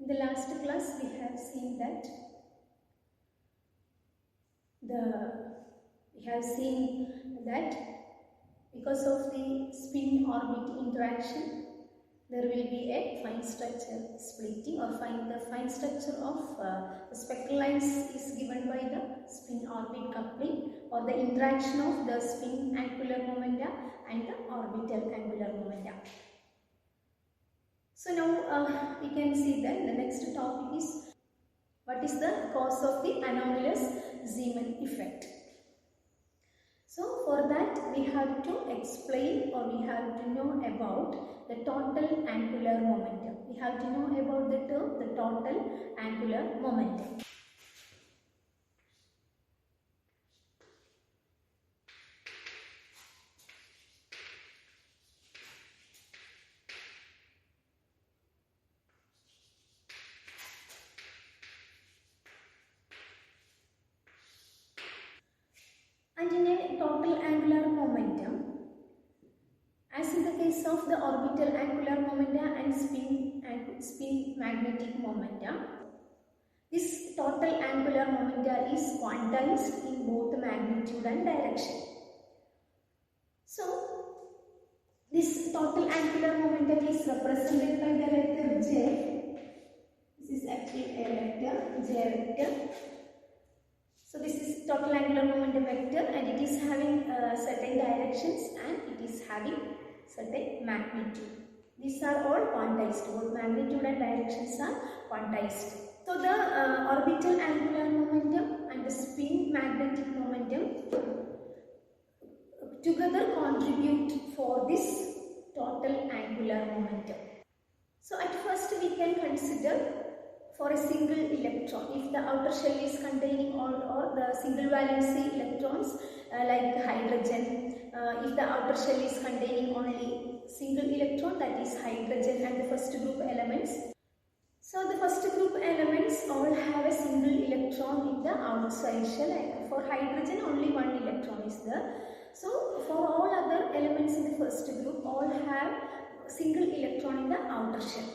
In the last class we have seen that because of the spin orbit interaction there will be a fine structure splitting, or the fine structure of the spectral lines is given by the spin orbit coupling, or the interaction of the spin angular momenta and the orbital angular momenta. So now we can see that the next topic is what is the cause of the anomalous Zeeman effect. So for that we have to explain, or we have to know about the total angular momentum. We have to know about the term the total angular momentum. And in a total angular momentum, as in the case of the orbital angular momenta and spin magnetic momenta, this total angular momenta is quantized in both magnitude and direction. So, this total angular momentum is represented by the vector J. This is actually a vector, J vector. So this is total angular momentum vector, and it is having certain directions and it is having certain magnitude. These are all quantized, both magnitude and directions are quantized. So the orbital angular momentum and the spin magnetic momentum together contribute for this total angular momentum. So at first we can consider for a single electron, if the outer shell is containing or the single valency electrons like hydrogen, if the outer shell is containing only single electron, that is hydrogen and the first group elements. So the first group elements all have a single electron in the outside shell, and for hydrogen only one electron is there. So for all other elements in the first group all have single electron in the outer shell.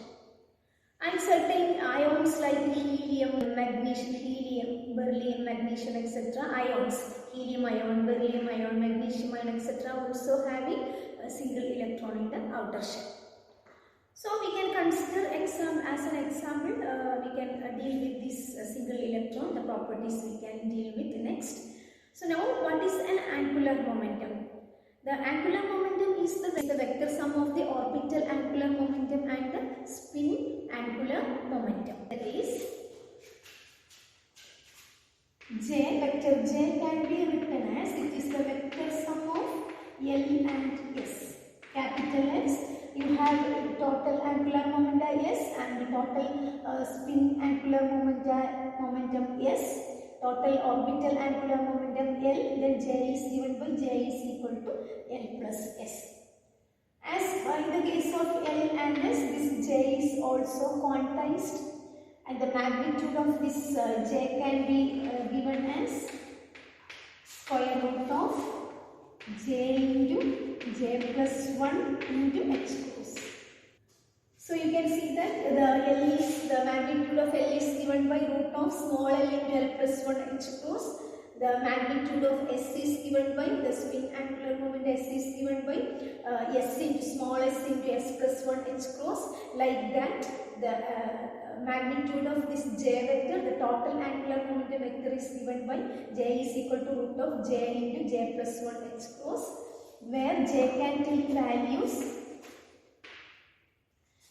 And certain ions like helium, magnesium, beryllium, magnesium, etc. ions, helium ion, beryllium ion, magnesium ion, etc. also having a single electron in the outer shell. So we can consider as an example, we can deal with this single electron, the properties we can deal with next. So now what is an angular momentum? The angular momentum is the vector sum of the orbital angular momentum and the spin angular momentum. That is, vector J can be written as it is the vector sum of L and S. Capital S, you have total angular momenta S and the total spin angular momentum S. Total orbital angular momentum L, then J is given by J is equal to L plus S. As in the case of L and S, this J is also quantized, and the magnitude of this J can be given as square root of J into J plus 1 into H cross. So you can see that the magnitude of L is given by root of small l into L plus 1 H cross. The magnitude of S is given by the spin angular moment S is given by S into small s into S plus 1 H cross. Like that, the magnitude of this J vector, the total angular momentum vector is given by J is equal to root of J into J plus 1 H cross, where J can take values.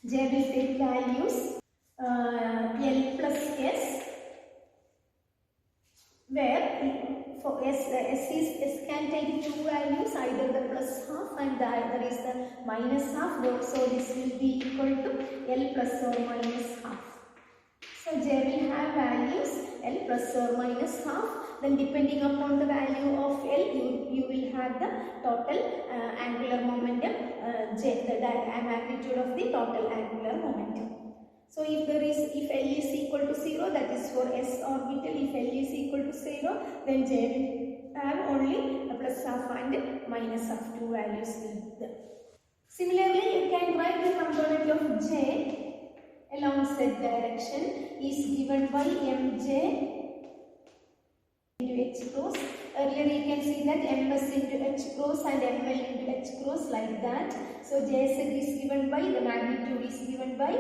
J will take values L plus S, where for S can take two values, either the plus half and the other is the minus half. So this will be equal to L plus or minus half. So J will have values L plus or minus half. Then depending upon the value of L, you will have the total angular momentum, the magnitude of the total angular momentum. So if L is equal to 0, that is for S orbital. If L is equal to 0, then J will have only a plus half and minus half, two values will be there. Similarly, you can write the component of J along z direction is given by mj into h cross. Earlier you can see that ms into h cross and ml into h cross like that. So jz is given by, the magnitude is given by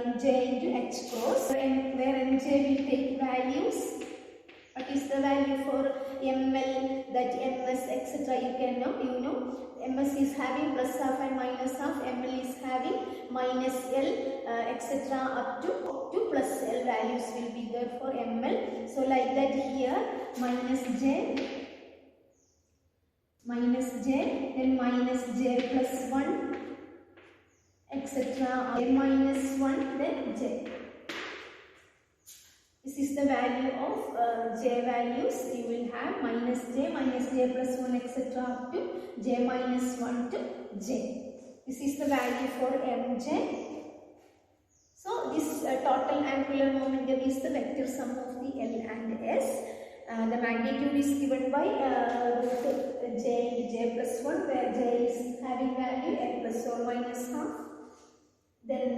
mj into h cross, where mj will take values. What is the value for ml, that ms, etc. You can know, ms is having plus half and minus half, ml is having minus l, etc. up to plus l values will be there for ml. So like that here, minus j, then minus j plus 1, etc. minus 1, then j. This is the value of j values. You will have minus j plus 1, etc. up to j minus 1 to j. This is the value for mj. So this total angular momentum is the vector sum of the L and S. The magnitude is given by root j into j plus 1, where j is having value L plus or minus half. Then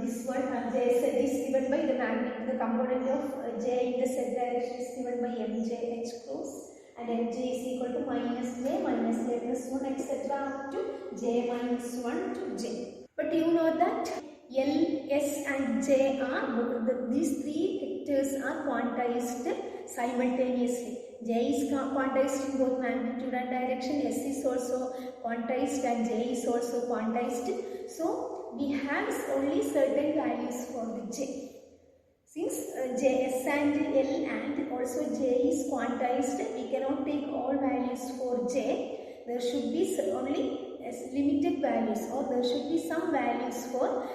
this one jz is given by the magnitude, the component of j in the z direction is given by mj h cross, and mj is equal to minus j plus 1, etc. up to j minus 1 to j. But you know that L, S and J are, these three vectors are quantized simultaneously. J is quantized in both magnitude and direction, S is also quantized and J is also quantized. So we have only certain values for the J. Since J, S and L and also J is quantized, we cannot take all values for J. There should be only limited values, or there should be some values for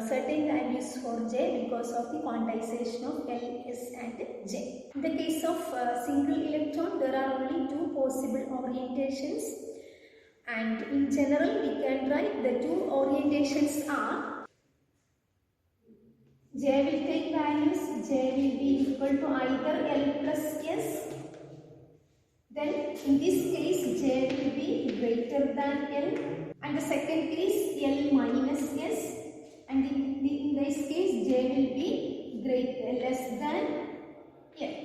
certain values for J because of the quantization of L, S and J. In the case of single electron, there are only two possible orientations, and in general we can write the two orientations are: J will take values, J will be equal to either L plus S. Then in this case J will be greater than L, and the second case L minus S, and in this case J will be less than L.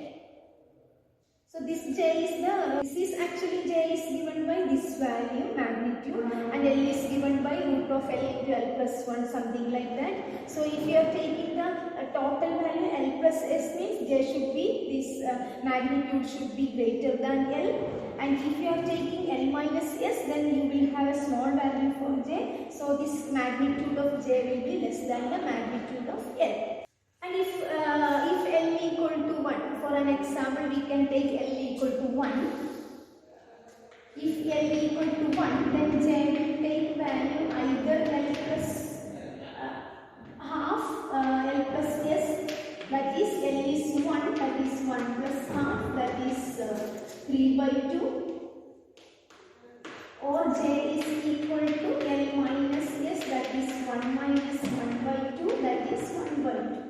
So this is actually J is given by this value magnitude, and L is given by root of L into L plus 1, something like that. So if you are taking the total value L plus S, means J should be, this magnitude should be greater than L, and if you are taking L minus S, then you will have a small value for J. So this magnitude of J will be less than the magnitude of L. And if L equal to 1, for an example we can take L equal to 1. If L equal to 1, then J will take value either L plus half, L plus S, that is L is 1, that is 1 plus half, that is 3 by 2, or J is equal to L minus S, that is 1 minus 1 by 2, that is 1 by 2.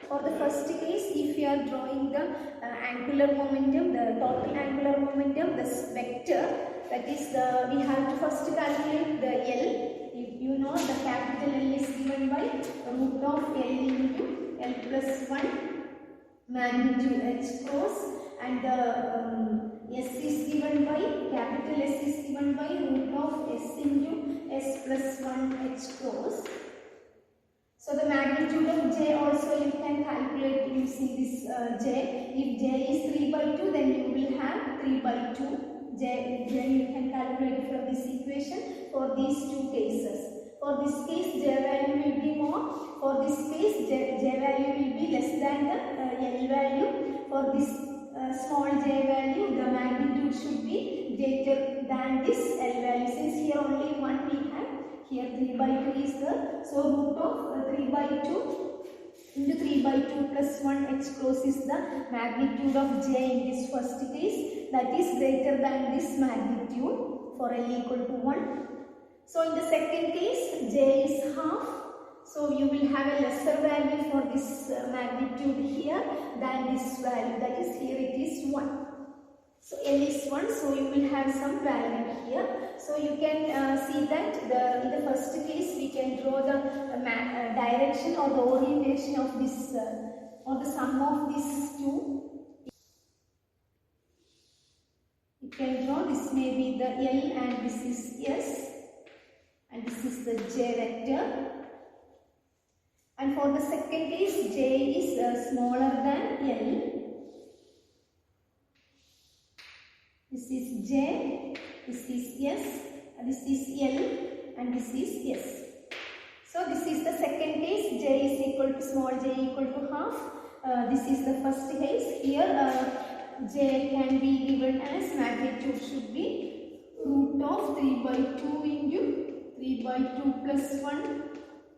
For the first case, if you are drawing the angular momentum, the total angular momentum, the vector, that is we have to first calculate the L. If you know, the capital L is given by root of L into L plus 1 magnitude h cross, and the S is given by, capital S is given by root of S into S plus 1 h cross. So the magnitude of J also you can calculate using this J. If J is 3 by 2, then you will have 3 by 2. J you can calculate from this equation for these two cases. For this case J value will be more. For this case J value will be less than the L value. For this small J value, the magnitude should be greater than this L value. Since here only 1 we have, here 3 by 2 is there. So root of 3 by 2 into 3 by 2 plus 1 h cross is the magnitude of J in this first case, that is greater than this magnitude for L equal to 1. So in the second case J is half, so you will have a lesser value for this magnitude here than this value, that is here it is 1. So L is 1, so you will have some value here. So you can see that in the first case we can draw the direction or the orientation of this or the sum of these two. You can draw, this may be the L and this is S and this is the J vector. And for the second case, J is smaller than L. This is J, this is S, this is L and this is S. So this is the second case, J is equal to small j equal to half. This is the first case. Here J can be given as magnitude should be root of 3 by 2 into 3 by 2 plus 1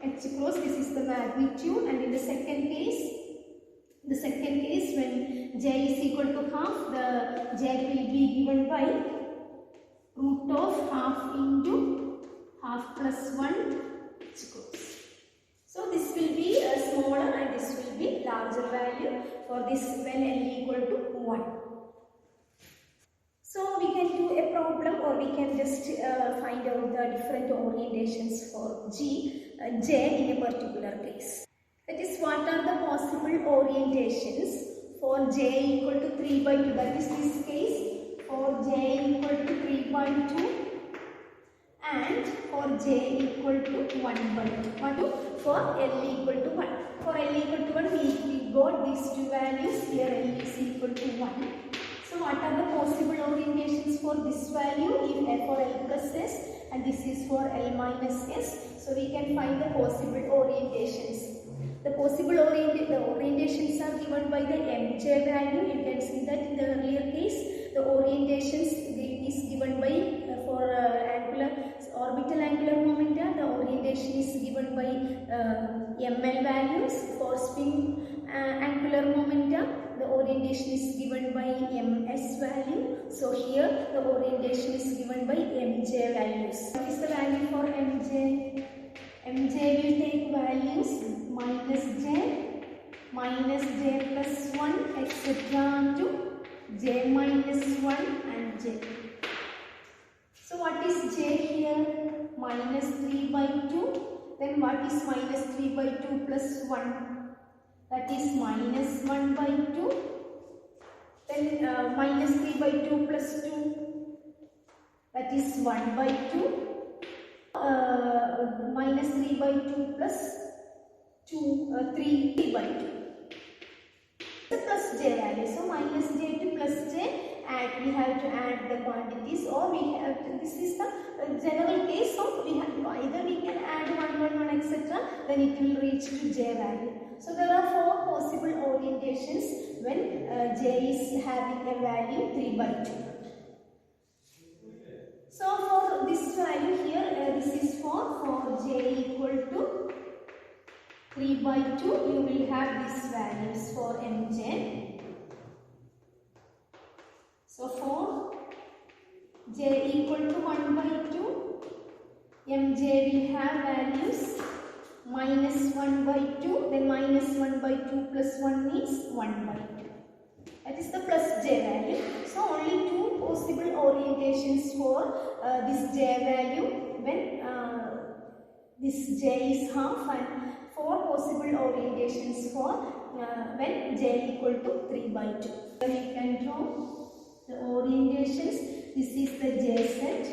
h cross. This is the magnitude. And in the second case when j is equal to half, the j will be given by root of half into half plus 1 h cross. So this will be a smaller and this will be larger value for this when L equal to 1. So we can do a problem or we can just find out the different orientations for J in a particular case. That is, what are the possible orientations for j equal to 3 by 2, that is this case, for j equal to 3 by 2 and for j equal to 1 by 2. For L equal to 1. For L equal to 1 we got these two values. Here L is equal to 1. So what are the possible orientations for this value? If for L plus S and this is for L minus S. So we can find the possible orientations. The possible orientations are given by the mj value. You can see that in the earlier case the orientations is given by for orbital angular momenta, the orientation is given by ml values. For spin angular momenta, the orientation is given by ms value. So here the orientation is given by mj values. What is the value for mj? mj will take values minus j plus 1 etc. to j minus 1 and j. So what is j here? Minus 3 by 2. Then what is minus 3 by 2 plus 1? That is minus 1 by 2. Then minus 3 by 2 plus 2. That is 1 by 2. Minus 3 by 2 plus 3 by 2. The plus j value. So minus j to plus j. And we have to add the quantities, or we have to, this is the general case of we have to either we can add 1 1 1 etc. then it will reach to j value. So there are 4 possible orientations when j is having a value 3 by 2. So for this value here, this is for j equal to 3 by 2, you will have these values for mj. So for j equal to 1 by 2, mj will have values minus 1 by 2, then minus 1 by 2 plus 1 means 1 by 2. That is the plus j value. So only 2 possible orientations for this j value when this j is half, and 4 possible orientations for when j equal to 3 by 2. So you can draw the orientations. This is the j set.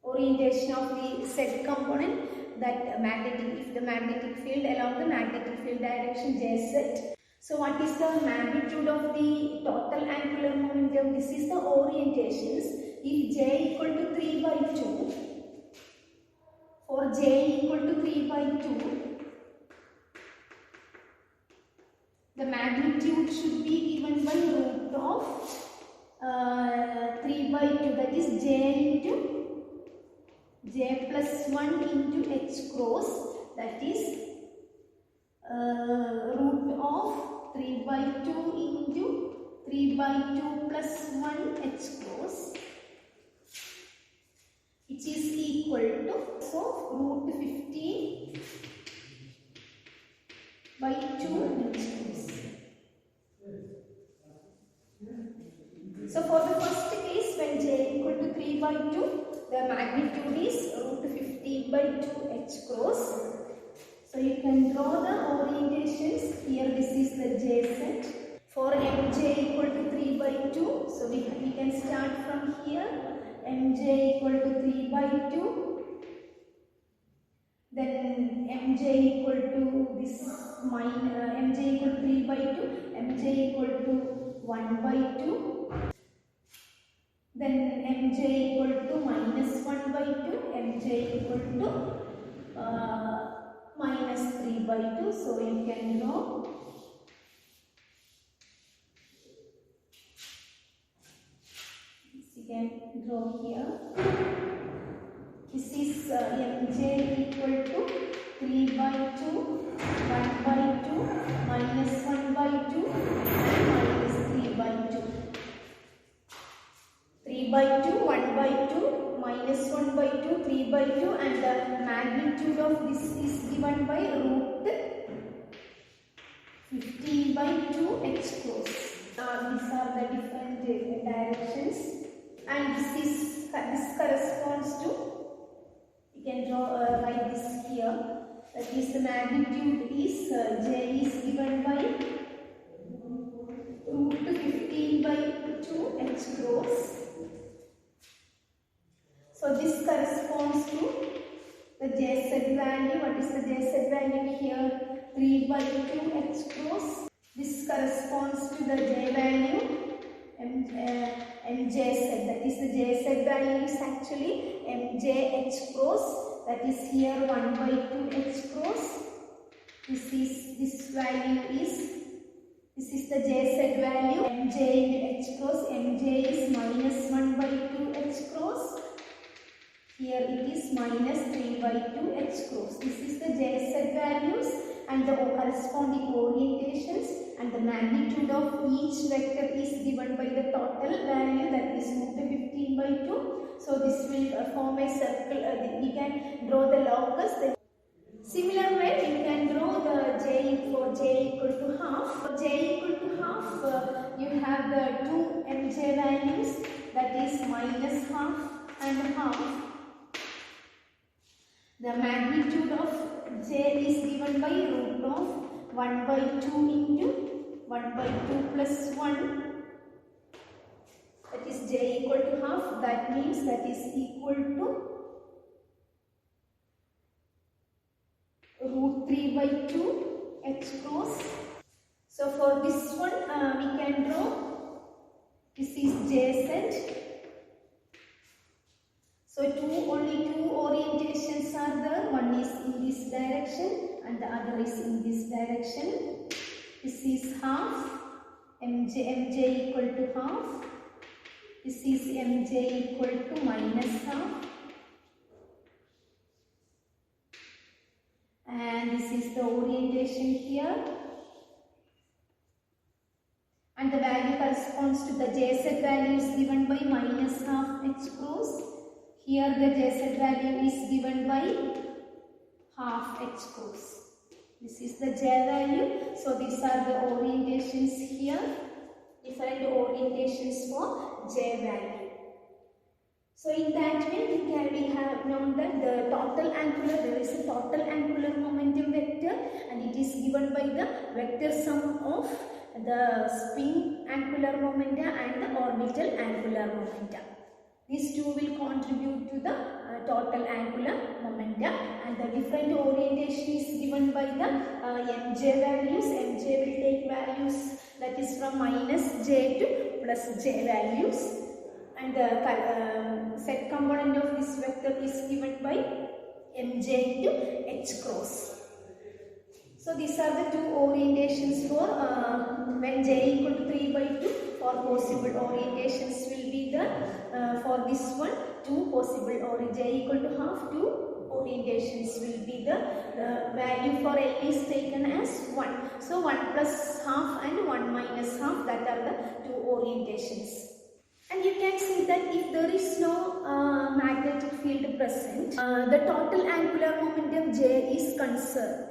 Orientation of the z component, that if the magnetic field along the magnetic field direction j set. So what is the magnitude of the total angular momentum? This is the orientations. If j equal to 3 by 2, for j equal to 3 by 2, the magnitude should be given by root of 3 by 2, that is j into j plus 1 into h cross, that is root of 3 by 2 into 3 by 2 plus 1 h cross, which is equal to root 15 by 2 h cross. So for the first case, when j equal to 3 by 2, the magnitude is root 15 by 2 h cross. start from here. Mj equal to 3 by 2. Then mj equal to this mj equal to 3 by 2, mj equal to 1 by 2. Then mj equal to minus 1 by 2, mj equal to minus 3 by 2. So you can draw. You can draw here. This is mj equal to 3 by 2, 1 by 2, minus 1 by 2 and minus 3 by 2. 3 by 2, 1 by 2, minus 1 by 2, 3 by 2, and the magnitude of this is given by root 15 by 2 h cross. These are the different directions, and this corresponds to, you can draw write this here, that is the magnitude is j is given by root 15 by 2 h cross. So this corresponds to the jz value. What is the jz value here? 3 by 2 h cross. This corresponds to the j value mjz. That is the jz value is actually mjh cross. That is here 1 by 2 h cross. This value is, this is the jz value mj into h cross. Mj is minus 1 by 2 h cross. Here it is minus 3 by 2 h cross. This is the jz values and the corresponding orientations, and the magnitude of each vector is given by the total value, that is root 15 by 2. So this will form a circle. We can draw the locus. Similar way, you can draw the j for j equal to half. For j equal to half, you have the two mj values, that is minus half and half. The magnitude of j is given by root of 1 by 2 into 1 by 2 plus 1. That is j equal to half. That means that is equal to root 3 by 2 h cross. So for this one, we can draw, this is jz. So only two orientations are there. One is in this direction and the other is in this direction. This is half, mj equal to half. This is mj equal to minus half. And this is the orientation here. And the value corresponds to the jz value is given by minus half h cross. Here the jz value is given by half h cross. This is the j value. So these are the orientations here. Different orientations for j value. So in that way we have known that the total angular, there is a total angular momentum vector, and it is given by the vector sum of the spin angular momenta and the orbital angular momenta. These two will contribute to the total angular momentum, and the different orientation is given by the mj values. Mj will take values that is from minus j to plus j values, and the set component of this vector is given by mj into h cross. So these are the two orientations for when j equal to 3 by 2. For possible orientations will be the for this one, two possible, or j equal to half, two orientations will be the value for L is taken as 1. So 1 plus half and 1 minus half, that are the two orientations. And you can see that if there is no magnetic field present, the total angular momentum j is conserved.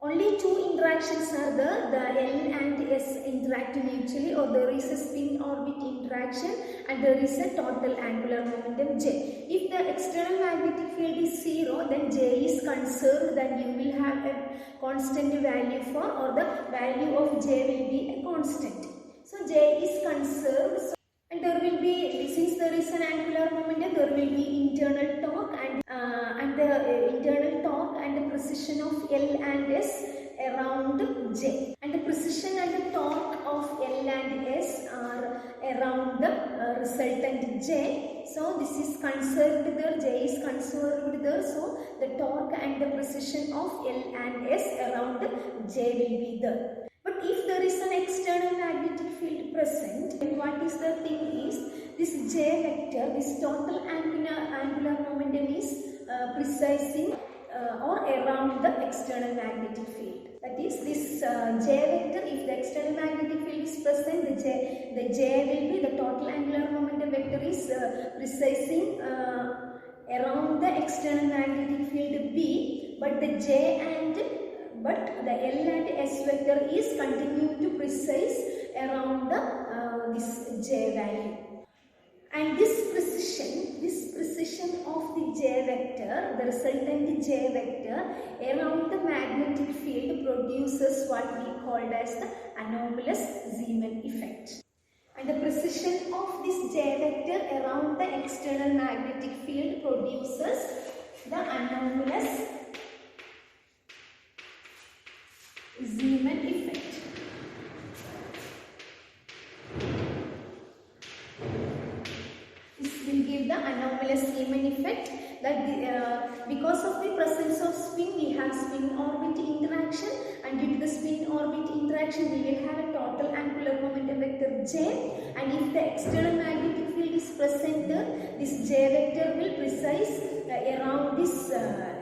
Only two interactions are there, the L and S interact mutually, or there is a spin orbit interaction and there is a total angular momentum j. If the external magnetic field is 0, then j is conserved, then you will have a constant value for, or the value of j will be a constant. So j is conserved. And there will be, since there is an angular momentum, there will be internal torque and the internal torque and the precision of L and S around J. And the precision and the torque of L and S are around the resultant J. So this is conserved there, J is conserved there. So the torque and the precision of L and S around J will be there. But if there is an external magnetic field present, then what is the thing is, this J vector, this total angular momentum is precising or around the external magnetic field. That is, this J vector, if the external magnetic field is present, the J will be, the total angular momentum vector is precising around the external magnetic field B, but the L and S vector is continuing to precise around this J value. And this precision of the J vector, the resultant J vector around the magnetic field produces what we called as the anomalous Zeeman effect. And the precision of this J vector around the external magnetic field produces the anomalous Zeeman effect. This will give the anomalous Zeeman effect, that because of the presence of spin, we have spin orbit interaction, and due to the spin orbit interaction, we will have a total angular momentum vector J, and if the external magnetic field is present there, this J vector will precise around this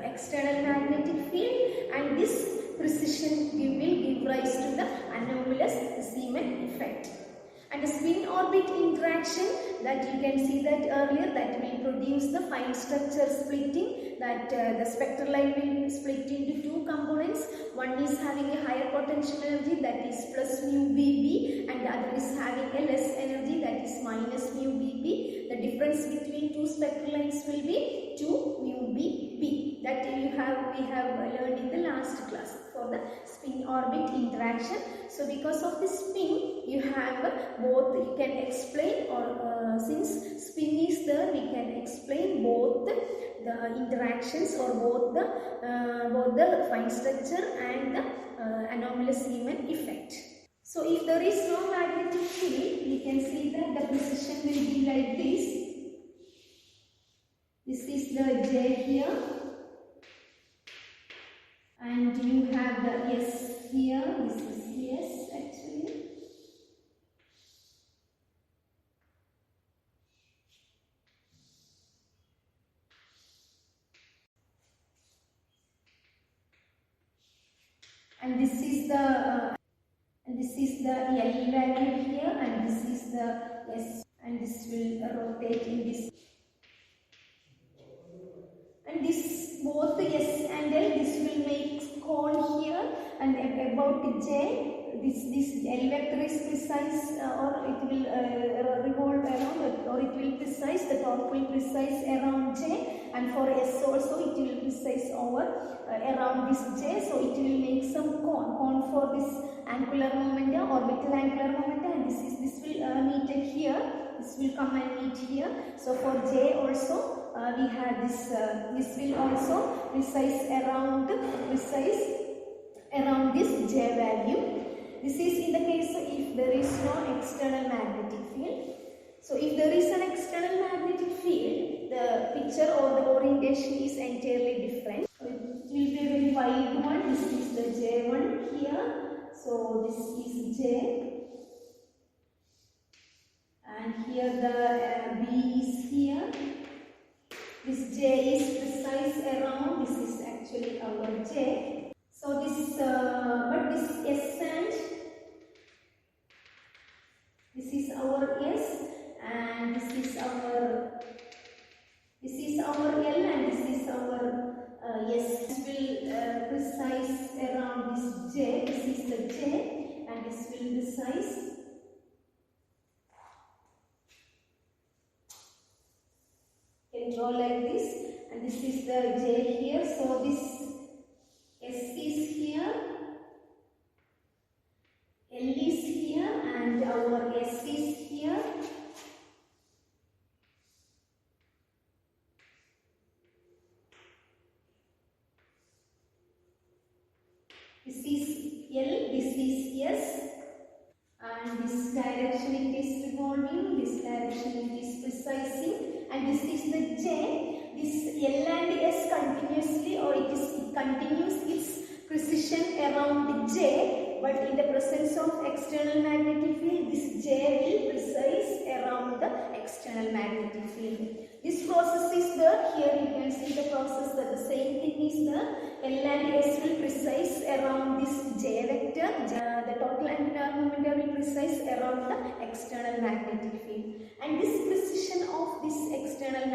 external magnetic field, and this precision will give rise to the anomalous Zeeman effect. And the spin orbit interaction, that you can see that earlier, that will produce the fine structure splitting, that the spectral line will split into two components. One is having a higher potential energy, that is plus mu BB, and the other is having a less energy, that is minus mu BB. The difference between two spectral lines will be 2 mu BB. That we have learned in the last class for the spin orbit interaction. So because of the spin, you have both, you can explain, or since spin is there, we can explain both the interactions, or both the fine structure and the anomalous Zeeman effect. So if there is no magnetic field, we can see that the precision will be like this. This is the J here, and you have the S here. This is S actually. And this is the L value here, and this is the S, and this will rotate in this. And this, both the S and L, this will make cone here, and about J, this L vector is precise, or it will revolve around, or it will precise, the torque will precise around J, and for S also it will precise over around this J, so it will make some cone for this angular momentum, orbital angular momentum, and this will meet it here, this will come and meet here. So for J also, we have this will also precise around this J value. This is in the case if there is no external magnetic field. So if there is an external magnetic field, the picture or the orientation is entirely different. So it will be a very wide one. This is the J1 here. So this is J, and here the B is here. This J is precise around, this is actually our J. So this, but this S and this is our S, and this is our L, and this is our S. This will precise around this J. This is the J, and this will precise. Draw like this, and this is the J here. So this S is here, L is here, and our S is here, This is L, this is S, and this direction it is revolving, this direction it is precising, and this is the J. This L and S continuously, or it continues its precision around the J, but in the presence of external magnetic field, this J will precise around the external magnetic field. This process is there. Here you can see the process that the same thing is there. L and S will precise around this J vector. The total angular momentum will precise around the external magnetic field. And this precision of this external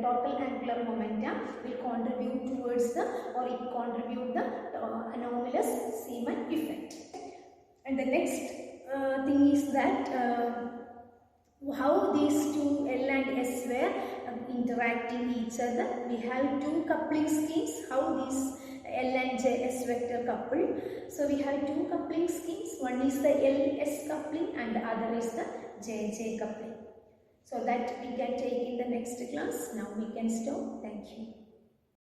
total angular momentum will contribute towards the, or it contribute the anomalous Zeeman effect. And the next thing is that how these two L and S were interacting each other. We have two coupling schemes, how these L and JS vector couple. So we have two coupling schemes. One is the LS coupling and the other is the JJ coupling. So that we can take in the next class. Now we can stop. Thank you.